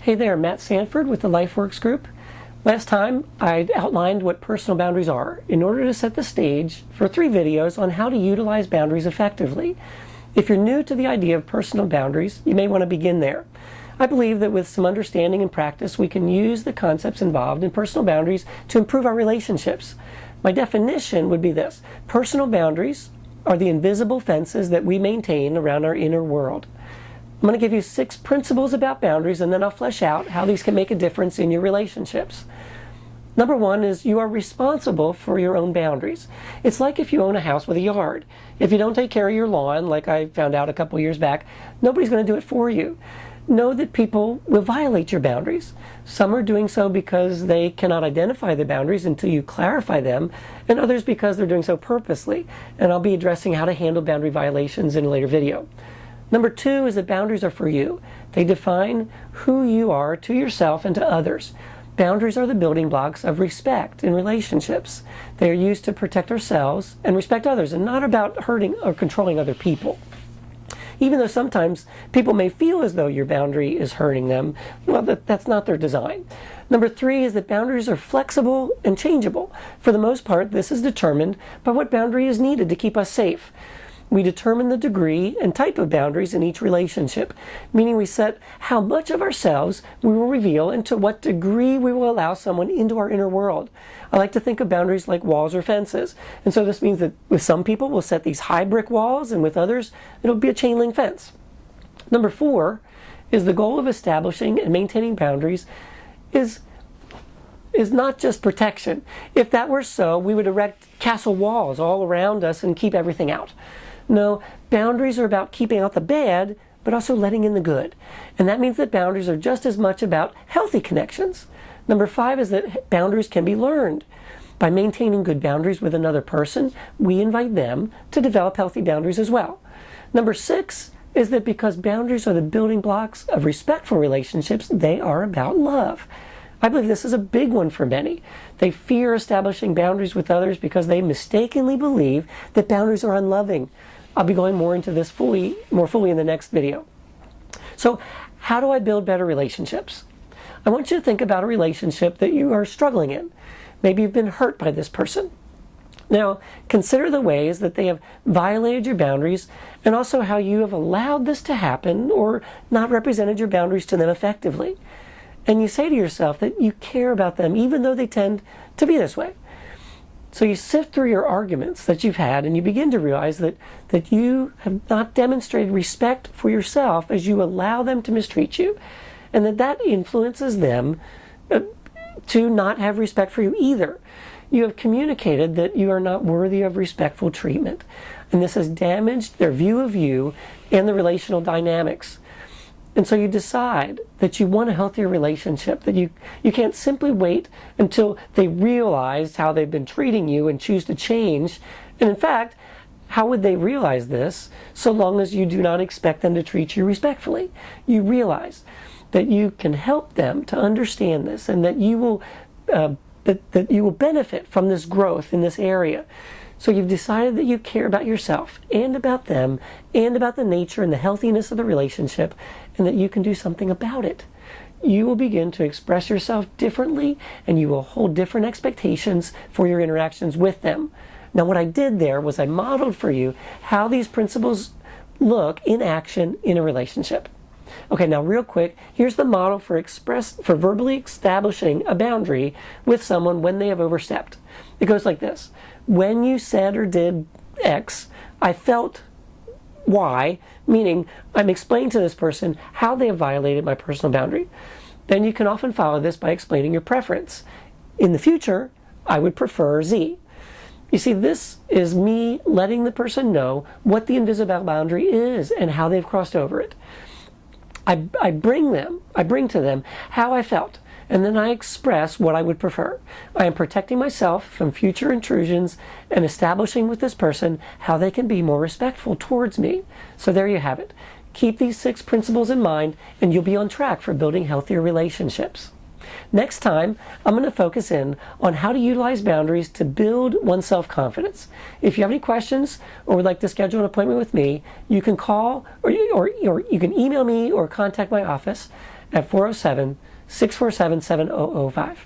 Hey there, Matt Sanford with the LifeWorks group. Last time I outlined what personal boundaries are in order to set the stage for 3 videos on how to utilize boundaries effectively. If you're new to the idea of personal boundaries, you may want to begin there. I believe that with some understanding and practice, we can use the concepts involved in personal boundaries to improve our relationships. My definition would be this: personal boundaries are the invisible fences that we maintain around our inner world. I'm going to give you 6 principles about boundaries, and then I'll flesh out how these can make a difference in your relationships. Number 1 is you are responsible for your own boundaries. It's like if you own a house with a yard. If you don't take care of your lawn, like I found out a couple years back, nobody's going to do it for you. Know that people will violate your boundaries. Some are doing so because they cannot identify the boundaries until you clarify them, and others because they're doing so purposely. And I'll be addressing how to handle boundary violations in a later video. Number 2 is that boundaries are for you. They define who you are to yourself and to others. Boundaries are the building blocks of respect in relationships. They are used to protect ourselves and respect others, and not about hurting or controlling other people. Even though sometimes people may feel as though your boundary is hurting them, well, that's not their design. Number 3 is that boundaries are flexible and changeable. For the most part, this is determined by what boundary is needed to keep us safe. We determine the degree and type of boundaries in each relationship, meaning we set how much of ourselves we will reveal and to what degree we will allow someone into our inner world. I like to think of boundaries like walls or fences. And so this means that with some people we'll set these high brick walls, and with others it'll be a chain link fence. Number 4 is the goal of establishing and maintaining boundaries is not just protection. If that were so, we would erect castle walls all around us and keep everything out. No, boundaries are about keeping out the bad, but also letting in the good. And that means that boundaries are just as much about healthy connections. Number 5 is that boundaries can be learned. By maintaining good boundaries with another person, we invite them to develop healthy boundaries as well. Number 6 is that because boundaries are the building blocks of respectful relationships, they are about love. I believe this is a big one for many. They fear establishing boundaries with others because they mistakenly believe that boundaries are unloving. I'll be going more into this more fully in the next video. So, how do I build better relationships? I want you to think about a relationship that you are struggling in. Maybe you've been hurt by this person. Now, consider the ways that they have violated your boundaries, and also how you have allowed this to happen or not represented your boundaries to them effectively. And you say to yourself that you care about them even though they tend to be this way. So you sift through your arguments that you've had, and you begin to realize that you have not demonstrated respect for yourself as you allow them to mistreat you, and that influences them to not have respect for you either. You have communicated that you are not worthy of respectful treatment, and this has damaged their view of you and the relational dynamics. And so you decide that you want a healthier relationship, that you can't simply wait until they realize how they've been treating you and choose to change. And in fact, how would they realize this so long as you do not expect them to treat you respectfully? You realize that you can help them to understand this, and that you will that you will benefit from this growth in this area. So you've decided that you care about yourself and about them and about the nature and the healthiness of the relationship, and that you can do something about it. You will begin to express yourself differently, and you will hold different expectations for your interactions with them. Now, what I did there was I modeled for you how these principles look in action in a relationship. Okay, now real quick, here's the model for verbally establishing a boundary with someone when they have overstepped. It goes like this: when you said or did X, I felt Y, meaning I'm explaining to this person how they have violated my personal boundary. Then you can often follow this by explaining your preference. In the future, I would prefer Z. You see, this is me letting the person know what the invisible boundary is and how they've crossed over it. I bring to them how I felt, and then I express what I would prefer. I am protecting myself from future intrusions and establishing with this person how they can be more respectful towards me. So there you have it. Keep these 6 principles in mind, and you'll be on track for building healthier relationships. Next time, I'm going to focus in on how to utilize boundaries to build one's self-confidence. If you have any questions or would like to schedule an appointment with me, you can call or you can email me or contact my office at 407-647-7005.